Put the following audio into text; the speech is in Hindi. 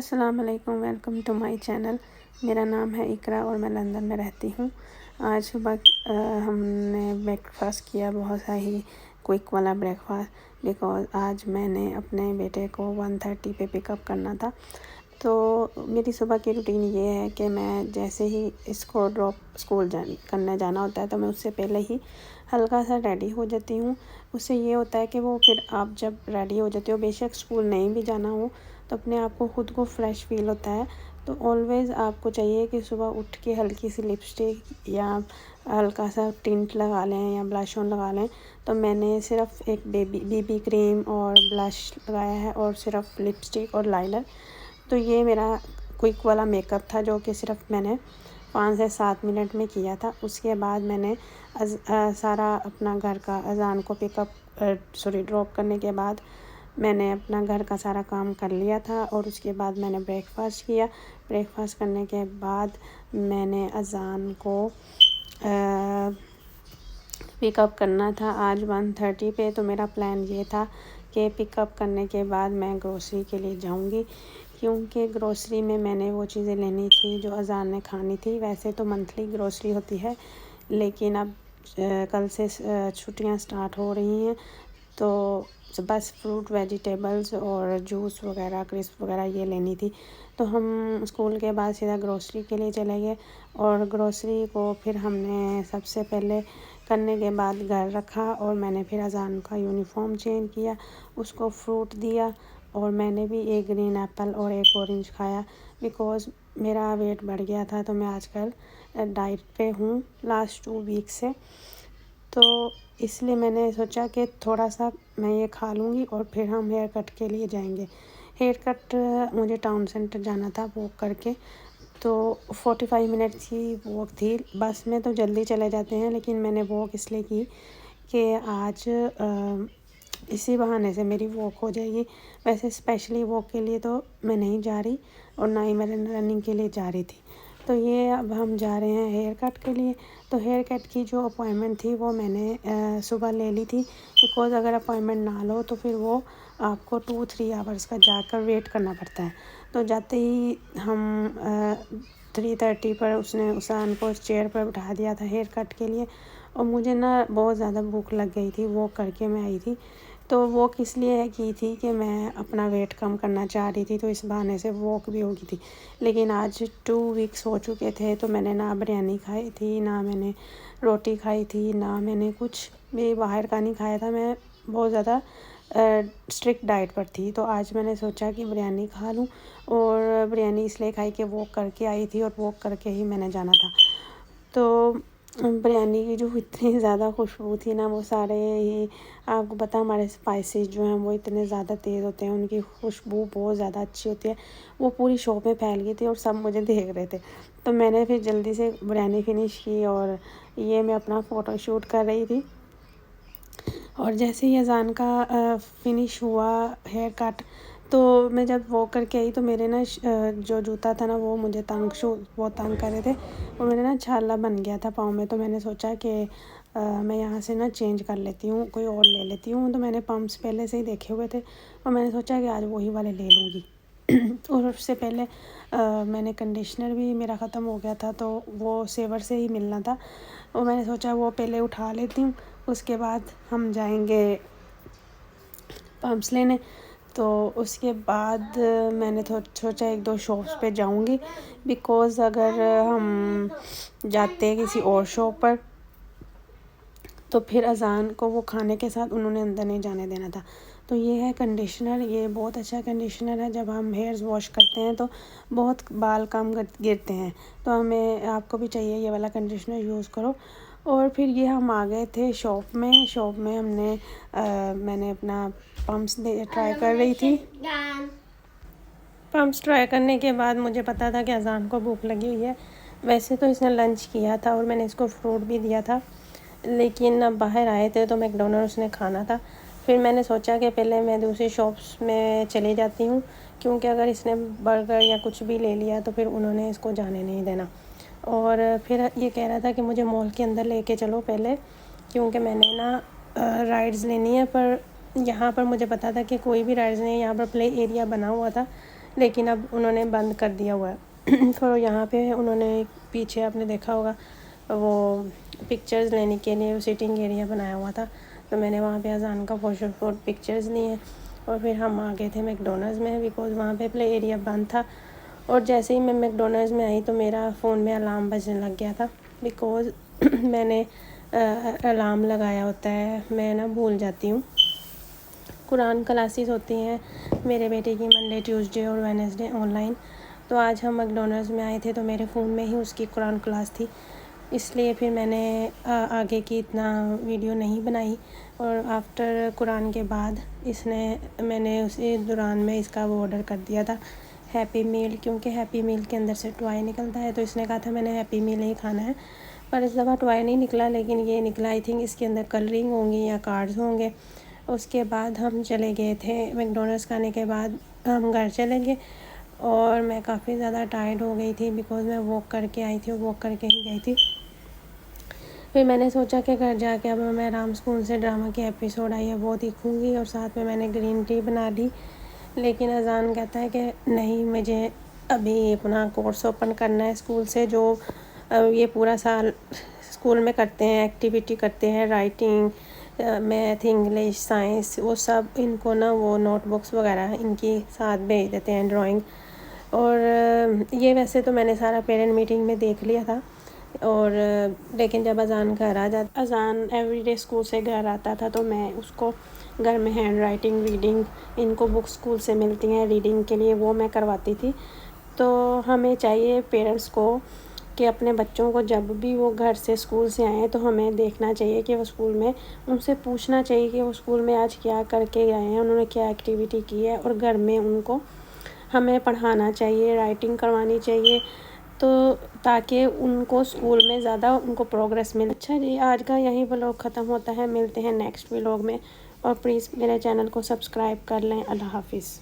अस्सलाम वालेकुम, वेलकम टू माय चैनल। मेरा नाम है इकरा और मैं लंदन में रहती हूँ। आज सुबह हमने ब्रेकफास्ट किया, बहुत सा ही क्विक वाला ब्रेकफास्ट, बिकॉज़ आज मैंने अपने बेटे को 1:30 पे पिकअप करना था। तो मेरी सुबह की रूटीन ये है कि मैं जैसे ही इसको ड्रॉप स्कूल करने जाना होता है तो मैं उससे पहले ही हल्का सा रेडी हो जाती हूँ। उससे ये होता है कि वो फिर आप जब रेडी हो जाते हो, बेशक स्कूल नहीं भी जाना हो, तो अपने आप को ख़ुद को फ्रेश फ़ील होता है। तो ऑलवेज़ आपको चाहिए कि सुबह उठ के हल्की सी लिपस्टिक या हल्का सा टिंट लगा लें या ब्लश ऑन लगा लें। तो मैंने सिर्फ़ एक बीबी क्रीम और ब्लश लगाया है और सिर्फ़ लिपस्टिक और लाइनर। तो ये मेरा क्विक वाला मेकअप था जो कि सिर्फ़ मैंने 5 से 7 मिनट में किया था। उसके बाद मैंने सारा अपना घर का अज़ान को ड्रॉप करने के बाद मैंने अपना घर का सारा काम कर लिया था और उसके बाद मैंने ब्रेकफास्ट किया। ब्रेकफास्ट करने के बाद मैंने अज़ान को पिकअप करना था आज 1:30 पे। तो मेरा प्लान ये था कि पिकअप करने के बाद मैं ग्रोसरी के लिए जाऊंगी, क्योंकि ग्रोसरी में मैंने वो चीज़ें लेनी थी जो अज़ान ने खानी थी। वैसे तो मंथली ग्रोसरी होती है, लेकिन अब कल से छुट्टियां स्टार्ट हो रही हैं, तो बस फ्रूट, वेजिटेबल्स और जूस वगैरह, क्रिस्प वगैरह ये लेनी थी। तो हम स्कूल के बाद सीधा ग्रोसरी के लिए चले गए और ग्रोसरी को फिर हमने सबसे पहले करने के बाद घर रखा और मैंने फिर अज़ान का यूनिफॉर्म चेंज किया, उसको फ्रूट दिया और मैंने भी एक ग्रीन एप्पल और एक ऑरेंज खाया, बिकॉज़ मेरा वेट बढ़ गया था। तो मैं आजकल डाइट पे हूँ लास्ट 2 वीक से, तो इसलिए मैंने सोचा कि थोड़ा सा मैं ये खा लूँगी और फिर हम हेयर कट के लिए जाएंगे। हेयर कट मुझे टाउन सेंटर जाना था वॉक करके, तो 45 मिनट की वॉक थी। बस में तो जल्दी चले जाते हैं, लेकिन मैंने वॉक इसलिए की कि आज इसी बहाने से मेरी वॉक हो जाएगी। वैसे स्पेशली वॉक के लिए तो मैं नहीं जा रही और ना ही मैं रनिंग के लिए जा रही थी। तो ये अब हम जा रहे हैं हेयर कट के लिए। तो हेयर कट की जो अपॉइंटमेंट थी वो मैंने सुबह ले ली थी, बिकॉज़ अगर अपॉइंटमेंट ना लो तो फिर वो आपको 2-3 आवर्स का जाकर वेट करना पड़ता है। तो जाते ही हम 3:30 पर उसने उसान को चेयर पर बिठा दिया था हेयर कट के लिए, और मुझे ना बहुत ज़्यादा भूख लग गई थी, वॉक करके मैं आई थी। तो वॉक इसलिए की थी कि मैं अपना वेट कम करना चाह रही थी, तो इस बहाने से वॉक भी हो गई थी। लेकिन आज 2 वीक्स हो चुके थे, तो मैंने ना बिरयानी खाई थी, ना मैंने रोटी खाई थी, ना मैंने कुछ भी बाहर का नहीं खाया था। मैं बहुत ज़्यादा स्ट्रिक्ट डाइट पर थी। तो आज मैंने सोचा कि बिरयानी खा लूँ, और बिरयानी इसलिए खाई कि वॉक करके आई थी और वॉक करके ही मैंने जाना था। तो बिरयानी की जो इतनी ज़्यादा खुशबू थी ना, वो सारे ही, आपको पता है हमारे स्पाइसेस जो हैं वो इतने ज़्यादा तेज़ होते हैं, उनकी खुशबू बहुत ज़्यादा अच्छी होती है। वो पूरी शॉप में फैल गई थी और सब मुझे देख रहे थे। तो मैंने फिर जल्दी से बिरयानी फिनिश की और ये मैं अपना फ़ोटोशूट कर रही थी। और जैसे ही अज़ान का फिनिश हुआ हेयर कट, तो मैं जब वॉक करके आई तो मेरे ना जो जूता था ना वो मुझे बहुत तंग कर रहे थे और मेरे ना छाला बन गया था पाँव में। तो मैंने सोचा कि मैं यहाँ से ना चेंज कर लेती हूँ, कोई और ले लेती हूँ। तो मैंने पम्प्स पहले से ही देखे हुए थे और मैंने सोचा कि आज वही वाले ले लूँगी। और उससे पहले मैंने कंडीशनर भी मेरा ख़त्म हो गया था, तो वो सेवर से ही मिलना था, और मैंने सोचा वो पहले उठा लेती हूँ, उसके बाद हम जाएंगे पम्प्स लेने। तो उसके बाद मैंने सोचा 1-2 शॉप्स पे जाऊंगी, बिकॉज़ अगर हम जाते किसी और शॉप पर तो फिर अज़ान को वो खाने के साथ उन्होंने अंदर नहीं जाने देना था। तो ये है कंडीशनर, ये बहुत अच्छा कंडीशनर है। जब हम हेयर्स वॉश करते हैं तो बहुत बाल कम गिरते हैं, तो हमें, आपको भी चाहिए ये वाला कंडीशनर यूज़ करो। और फिर ये हम आ गए थे शॉप में मैंने अपना पम्प्स ट्राई कर रही थी। पम्प्स ट्राई करने के बाद मुझे पता था कि अज़ान को भूख लगी हुई है। वैसे तो इसने लंच किया था और मैंने इसको फ्रूट भी दिया था, लेकिन अब बाहर आए थे तो मैकडोनल्ड्स ने खाना था। फिर मैंने सोचा कि पहले मैं दूसरी शॉप्स में चली जाती हूँ, क्योंकि अगर इसने बर्गर या कुछ भी ले लिया तो फिर उन्होंने इसको जाने नहीं देना। और फिर ये कह रहा था कि मुझे मॉल के अंदर लेके चलो पहले, क्योंकि मैंने ना राइड्स लेनी है। पर यहाँ पर मुझे पता था कि कोई भी राइड्स नहीं है, यहाँ पर प्ले एरिया बना हुआ था, लेकिन अब उन्होंने बंद कर दिया हुआ है। फिर यहाँ पे उन्होंने पीछे आपने देखा होगा वो पिक्चर्स लेने के लिए सिटिंग एरिया बनाया हुआ था, तो मैंने वहाँ पे अजान का फोर पिक्चर्स लिए और फिर हम आ गए थे मैकडोनल्ड्स में, बिकॉज़ वहाँ पे प्ले एरिया बंद था। और जैसे ही मैं मैकडोनल्ड्स में आई तो मेरा फ़ोन में अलार्म बजने लग गया था, बिकॉज़ मैंने अलार्म लगाया होता है, मैं ना भूल जाती हूँ। कुरान क्लासेस होती हैं मेरे बेटे की मंडे ट्यूसडे और वेडनेसडे ऑनलाइन, तो आज हम मैकडोनल्ड्स में आए थे तो मेरे फ़ोन में ही उसकी कुरान क्लास थी, इसलिए फिर मैंने आगे की इतना वीडियो नहीं बनाई। और आफ्टर कुरान के बाद मैंने उसी दौरान में इसका वो ऑर्डर कर दिया था हैप्पी मील, क्योंकि हैप्पी मील के अंदर से टॉय निकलता है, तो इसने कहा था मैंने हैप्पी मील ही खाना है, पर इस दफ़ा टॉय नहीं निकला, लेकिन ये निकला आई थिंक इसके अंदर कलरिंग होंगी या कार्ड्स होंगे। उसके बाद हम चले गए थे मैकडोनल्ड्स खाने के बाद हम घर चले गए और मैं काफ़ी ज़्यादा टायर्ड हो गई थी, बिकॉज़ मैं वॉक करके आई थी और वॉक करके ही गई थी। फिर मैंने सोचा कि घर जाके अब मैं राम स्कूल से ड्रामा की एपिसोड आई है वो देखूँगी, और साथ में मैंने ग्रीन टी बना ली। लेकिन अज़ान कहता है कि नहीं, मुझे अभी अपना कोर्स ओपन करना है स्कूल से, जो ये पूरा साल स्कूल में करते हैं, एक्टिविटी करते हैं, राइटिंग, मैथ, इंग्लिश, साइंस, वो सब इनको ना वो नोटबुक्स वगैरह इनकी साथ भेज देते हैं, ड्राइंग। और ये वैसे तो मैंने सारा पेरेंट मीटिंग में देख लिया था, और लेकिन जब अज़ान एवरीडे स्कूल से घर आता था तो मैं उसको घर में हैंड राइटिंग, रीडिंग, इनको बुक्स स्कूल से मिलती हैं रीडिंग के लिए, वो मैं करवाती थी। तो हमें चाहिए पेरेंट्स को कि अपने बच्चों को जब भी वो घर से स्कूल से आएँ तो हमें देखना चाहिए कि वो स्कूल में, उनसे पूछना चाहिए कि वो स्कूल में आज क्या करके गए हैं, उन्होंने क्या एक्टिविटी की है, और घर में उनको हमें पढ़ाना चाहिए, राइटिंग करवानी चाहिए, तो ताकि उनको स्कूल में ज़्यादा उनको प्रोग्रेस मिले। अच्छा जी, आज का यही व्लॉग ख़त्म होता है, मिलते हैं नेक्स्ट व्लॉग में, और प्लीज़ मेरे चैनल को सब्सक्राइब कर लें। अल्लाह हाफिज़।